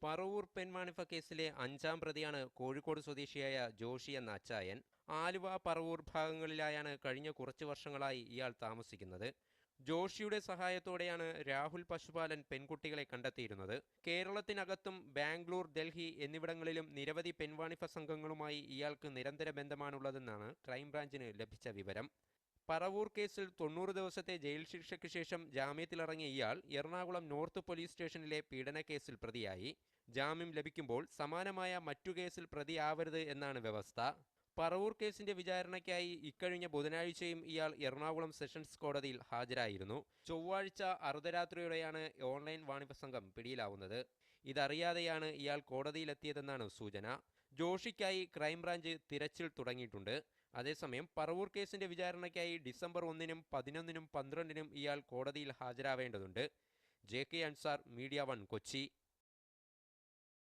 പറവൂർ പെൺവാണിഭ കേസിലെ 5-ാം പ്രതിയാണ് കോഴിക്കോട് സ്വദേശിയായ ജോഷി എന്ന അച്ചായൻ. ആലുവ, പറവൂർ ഭാഗങ്ങളിലായാണ് കഴിഞ്ഞ കുറച്ചു വർഷങ്ങളായി ഇയാൾ താമസിക്കുന്നത്. ജോഷിയുടെ സഹായത്തോടെയാണ് രാഹുൽ പശുപാലൻ പെൺകുട്ടികളെ കണ്ടെത്തിയിരുന്നത്. കേരളത്തിനകത്തും ബാംഗ്ലൂർ, ഡൽഹി എന്നിവിടങ്ങളിലും നിരവധി പെൺവാണിഭ സംഘങ്ങളുമായി ഇയാൾക്ക് നിരന്തര ബന്ധമാണുള്ളതെന്നാണ് ക്രൈംബ്രാഞ്ചിന് ലഭിച്ച വിവരം. പറവൂർ കേസിൽ 90 ദിവസത്തെ ജയിൽ ശിക്ഷയ്ക്ക് ശേഷം ജാമ്യത്തിലിറങ്ങിയ ഇയാൾ എറണാകുളം നോർത്ത് പോലീസ് സ്റ്റേഷനിലെ പീഡനക്കേസിൽ പ്രതിയായി. ജാമ്യം ലഭിക്കുമ്പോൾ സമാനമായ മറ്റു കേസിൽ പ്രതിയാവരുത് എന്നാണ് വ്യവസ്ഥ. പറവൂർ കേസിന്റെ വിചാരണയ്ക്കായി ഇക്കഴിഞ്ഞ ബുധനാഴ്ചയും ഇയാൾ എറണാകുളം സെഷൻസ് കോടതിയിൽ ഹാജരായിരുന്നു. ചൊവ്വാഴ്ച അർദ്ധരാത്രിയോടെയാണ് ഓൺലൈൻ വാണിഭ സംഘം പിടിയിലാവുന്നത്. ഇതറിയാതെയാണ് ഇയാൾ കോടതിയിലെത്തിയതെന്നാണ് സൂചന. ജോഷിക്കായി ക്രൈംബ്രാഞ്ച് തിരച്ചിൽ തുടങ്ങിയിട്ടുണ്ട്. അതേസമയം പറവൂർ കേസിന്റെ വിചാരണയ്ക്കായി ഡിസംബർ 1-നും 11-നും 12-നും ഇയാൾ കോടതിയിൽ ഹാജരാവേണ്ടതുണ്ട്. JK Ansar, media 1, Kochi.